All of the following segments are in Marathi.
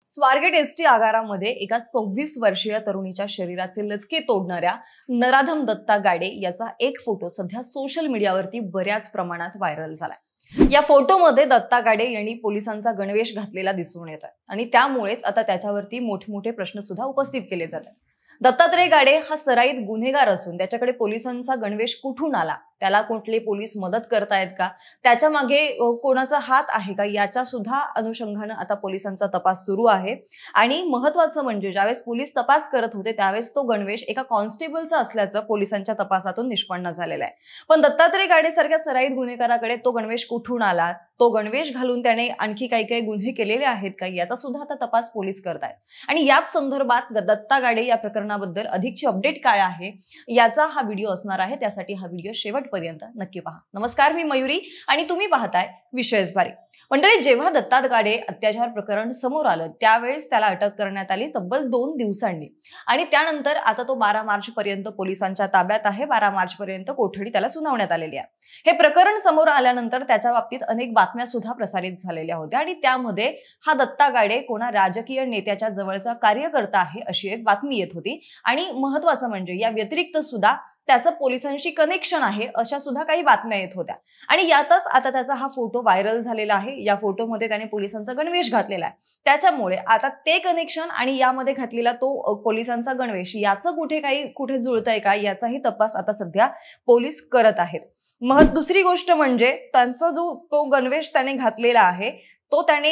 स्वारगेट एसटी आगारामध्ये एका 26 वर्षीय तरुणीच्या शरीराचे लचके तोडणाऱ्या नराधम दत्ता गाडे याचा एक फोटो सध्या सोशल मीडियावरती बऱ्याच प्रमाणात व्हायरल झालाय। या फोटोमध्ये दत्ता गाडे यांनी पोलिसांचा गणवेश घातलेला दिसून येतोय आणि त्यामुळेच आता त्याच्यावरती मोठमोठे प्रश्न सुद्धा उपस्थित केले जातात। दत्तात्रय गाडे हा सराईत गुन्हेगार असून त्याच्याकडे पोलिसांचा गणवेश कुठून आला, त्याला कुठले पोलीस मदत करतायत का, त्याच्या मागे कोणाचा हात आहे का, याच्या सुद्धा अनुषंगाने आता पोलिसांचा तपास सुरू आहे। आणि महत्त्वाचं म्हणजे ज्यावेळेस पोलीस तपास करत होते त्यावेळेस तो गणवेश एका कॉन्स्टेबलचा असल्याचं पोलिसांच्या तपासातून निष्पन्न झालेलं आहे। पण दत्तात्रय गाडे सारख्या सराईत गुन्हेगाराकडे तो गणवेश कुठून आला, तो गणवेश घालून त्याने आणखी काही गुन्हे केलेले आहेत का, याचा सुद्धा आता तपास पोलीस करतायत। आणि याच संदर्भात दत्ता गाडे या प्रकरणाबद्दल अधिकची अपडेट काय आहे याचा हा व्हिडिओ असणार आहे, त्यासाठी हा व्हिडिओ शेवटपर्यंत नक्की पहा। नमस्कार, मी मयुरी आणि तुम्ही पाहताय विशेष भारी। मंडळी, जेव्हा दत्ता गाडे अत्याचार प्रकरण समोर आलं त्यावेळेस त्याला अटक करण्यात आली तब्बल 2 दिवसांनी आणि त्यानंतर आता तो 12 मार्च पर्यंत पोलिसांच्या ताब्यात आहे। 12 मार्च पर्यंत कोठडी त्याला सुनावण्यात आलेली आहे। हे प्रकरण समोर आल्यानंतर त्याच्या बाबतीत अनेक बातम्या सुद्धा प्रसारित झालेल्या होत्या आणि त्यामध्ये हा दत्ता गाडे कोणा राजकीय नेत्याच्या जवळचा कार्यकर्ता आहे अशी एक बातमी येत होती आणि महत्त्वाचं म्हणजे या व्यतिरिक्त सुद्धा त्याचं पोलिसांशी कनेक्शन आहे अशा सुद्धा काही बातम्या येत होत्या। आणि यातच आता त्याचा हा फोटो व्हायरल झालेला आहे। या फोटोमध्ये त्याने पोलिसांचा गणवेश घातलेला आहे, त्याच्यामुळे आता ते कनेक्शन आणि यामध्ये घातलेला तो पोलिसांचा गणवेश याचं कुठे जुळतंय का याचाही तपास आता सध्या पोलीस करत आहेत। दुसरी गोष्ट म्हणजे त्यांचा जो तो गणवेश त्याने घातलेला आहे तो त्याने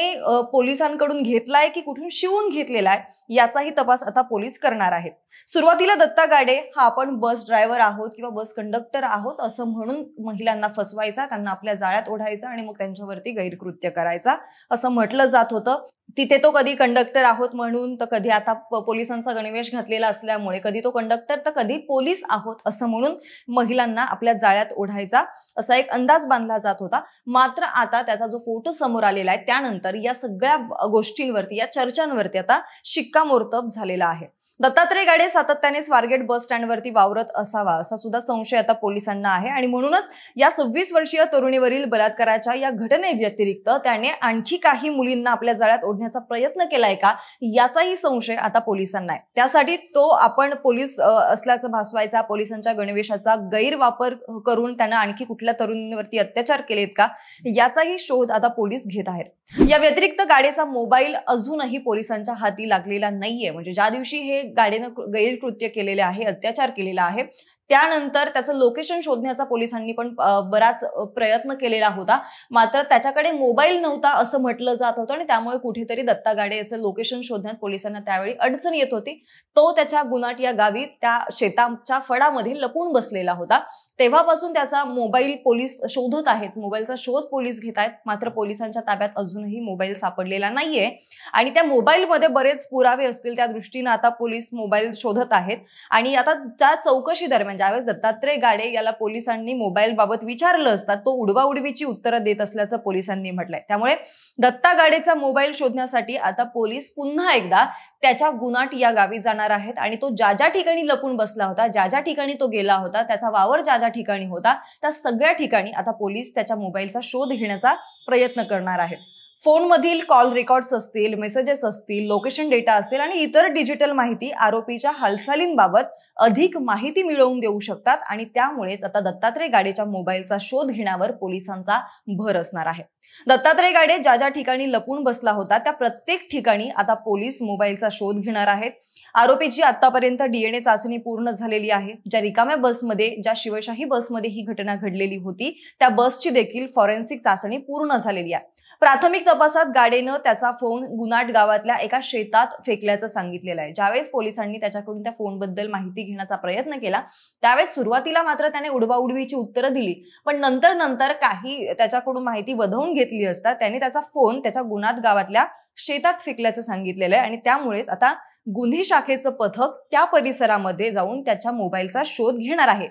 पोलिसांकडून घेतलाय की कुठून शिवून घेतलेला आहे याचाही तपास आता पोलीस करणार आहेत। सुरुवातीला दत्ता गाडे हा आपण बस ड्रायव्हर आहोत किंवा बस कंडक्टर आहोत असं म्हणून महिलांना फसवायचा, त्यांना आपल्या जाळ्यात ओढायचा आणि मग त्यांच्यावरती गैरकृत्य करायचा असं म्हटलं जात होतं। तिथे तो कधी कंडक्टर आहोत म्हणून, तर कधी आता पोलिसांचा गणवेश घातलेला असल्यामुळे कधी तो कंडक्टर तर कधी पोलीस आहोत असं म्हणून महिलांना आपल्या जाळ्यात ओढायचा असा एक अंदाज बांधला जात होता। मात्र आता त्याचा जो फोटो समोर आलेला आहे त्यानंतर या सगळ्या गोष्टींवरती, या चर्चांवरती आता शिक्कामोर्तब झालेला आहे। दत्तात्रय गाडे सातत्याने स्वारगेट बस स्टँडवरती वावरत असावा असा सुद्धा संशय आता पोलिसांना आहे आणि म्हणूनच या 26 वर्षीय तरुणीवरील बलात्काराच्या या घटनेव्यतिरिक्त त्याने आणखी काही मुलींना आपल्या जाळ्यात ओढण्याचा प्रयत्न केलाय का याचाही संशय आता पोलिसांना आहे। त्यासाठी तो आपण पोलीस असल्याचं भासवायचा, पोलिसांच्या गणवेशाचा गैरवापर करून त्यांना आणखी कुठल्या तरुणींवरती अत्याचार केलेत का याचाही शोध आता पोलीस घेत आहेत। या व्यतिरिक्त गाडेचा मोबाईल अजूनही पोलिसांच्या हाती लागलेला नाहीये। म्हणजे ज्या दिवशी हे गाडेनं गैरकृत्य केलेले आहे, अत्याचार केलेला आहे, त्यानंतर त्याचं लोकेशन शोधण्याचा पोलिसांनी पण बराच प्रयत्न केलेला होता, मात्र त्याच्याकडे मोबाईल नव्हता असं म्हटलं जात होतं आणि त्यामुळे कुठेतरी दत्ता गाडे याचं लोकेशन शोधण्यात पोलिसांना त्यावेळी अडचण येत होती। तो त्याच्या गुनाट या गावी त्या शेताच्या फडामध्ये लपून बसलेला होता। तेव्हापासून त्याचा मोबाईल पोलीस शोधत आहेत, मोबाईलचा शोध पोलीस घेत आहेत, मात्र पोलिसांच्या ताब्यात अजूनही मोबाईल सापडलेला नाहीये आणि त्या मोबाईलमध्ये बरेच पुरावे असतील त्या दृष्टीने आता पोलीस मोबाईल शोधत आहेत। आणि आता त्या चौकशी दरम्यान ज्यावेळेस दत्तात्रय गाडे याला पोलिसांनी मोबाईल बाबत विचारलं असता तो उडवाउडवीची उत्तरं देत असल्याचं पोलिसांनी म्हटलंय। त्यामुळे दत्ता गाडेचा मोबाईल शोधण्यासाठी आता पोलीस पुन्हा एकदा त्याच्या गुनाट या गावी जाणार आहेत आणि तो ज्या ठिकाणी लपून बसला होता, ज्या ठिकाणी तो गेला होता, त्याचा वावर ज्या ठिकाणी होता त्या सगळ्या ठिकाणी आता पोलीस त्याच्या मोबाईलचा शोध घेण्याचा प्रयत्न करणार आहेत। फोनमधील कॉल रेकॉर्ड्स असतील, मेसेजेस असतील, लोकेशन डेटा असेल आणि इतर डिजिटल माहिती आरोपीच्या हालचालींबाबत अधिक माहिती मिळवून देऊ शकतात आणि त्यामुळेच आता दत्तात्रय गाडेच्या मोबाईलचा शोध घेण्यावर पोलिसांचा भर असणार आहे। दत्तात्रय गाडे ज्या ठिकाणी लपून बसला होता त्या प्रत्येक ठिकाणी आता पोलीस मोबाईलचा शोध घेणार आहेत। आरोपीची आतापर्यंत DNA चाचणी पूर्ण झालेली आहे। ज्या रिकाम्या बसमध्ये, ज्या शिवशाही बसमध्ये ही घटना घडलेली होती त्या बसची देखील फॉरेन्सिक चाचणी पूर्ण झालेली आहे। प्राथमिक तपासात गाडेनं त्याचा फोन गुनाट गावातल्या एका शेतात फेकल्याचं सांगितलेलं आहे। ज्यावेळेस पोलिसांनी त्याच्याकडून त्या फोनबद्दल माहिती घेण्याचा प्रयत्न केला त्यावेळेस सुरुवातीला मात्र त्याने उडवाउडवीची उत्तरं दिली, पण नंतर काही त्याच्याकडून माहिती वधवून घेतली असता त्याने त्याचा फोन त्याच्या गुनाट गावातल्या शेतात फेकल्याचं सांगितलेलं आहे आणि त्यामुळेच आता गुन्हे शाखेचं पथक त्या परिसरामध्ये जाऊन त्याच्या मोबाईलचा शोध घेणार आहे।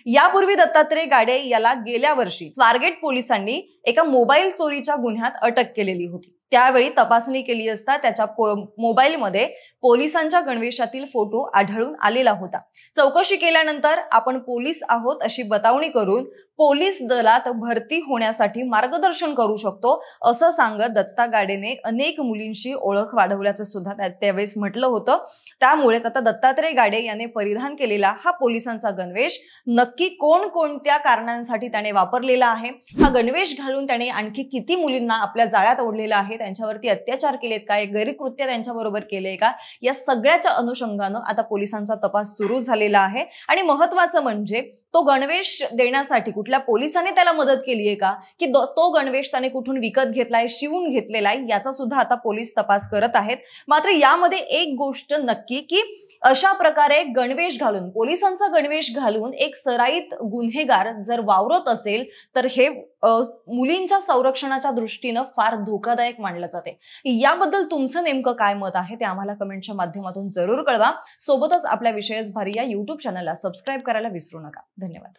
यापूर्वी दत्तात्रय गाडे याला गेल्या वर्षी स्वारगेट पोलिसांनी एका मोबाईल चोरीच्या गुन्ह्यात अटक केलेली होती। त्यावेळी तपासणी केली असता त्याच्या मोबाईलमध्ये पोलिसांच्या गणवेशातील फोटो आढळून आलेला होता। चौकशी केल्यानंतर आपण पोलीस आहोत अशी बतावणी करून पोलीस दलात भरती होण्यासाठी मार्गदर्शन करू शकतो असं सांगत दत्ता गाडेने अनेक मुलींशी ओळख वाढवल्याचं सुद्धा त्यावेळेस म्हटलं होतं। त्यामुळेच आता दत्तात्रय गाडे याने परिधान केलेला हा पोलिसांचा गणवेश नक्की कोणकोणत्या कारणांसाठी त्याने वापरलेला आहे, हा गणवेश घालून त्याने आणखी किती मुलींना आपल्या जाळ्यात ओढलेला आहे, त्यांच्यावरती अत्याचार केलेत का, गैरकृत्य त्यांच्याबरोबर केले का, या सगळ्याच्या अनुषंगानं आता पोलिसांचा तपास सुरू झालेला आहे। आणि महत्त्वाचं म्हणजे तो गणवेश देण्यासाठी कुठल्या पोलिसाने त्याला मदत केली आहे का, की तो गणवेश त्याने कुठून विकत घेतलाय, शिवून घेतलेला आहे, याचा सुद्धा आता पोलीस तपास करत आहेत। मात्र यामध्ये एक गोष्ट नक्की की अशा प्रकारे गणवेश घालून, पोलिसांचा गणवेश घालून एक सराईत गुन्हेगार जर वावरत असेल तर हे मुलींच्या संरक्षणाच्या दृष्टीनं फार धोकादायक मानलं जाते। याबद्दल तुमचं नेमकं काय मत आहे ते आम्हाला कमेंटच्या माध्यमातून जरूर कळवा। सोबतच आपल्या विषयच भारी या YouTube चॅनलला सबस्क्राईब करायला विसरू नका। धन्यवाद।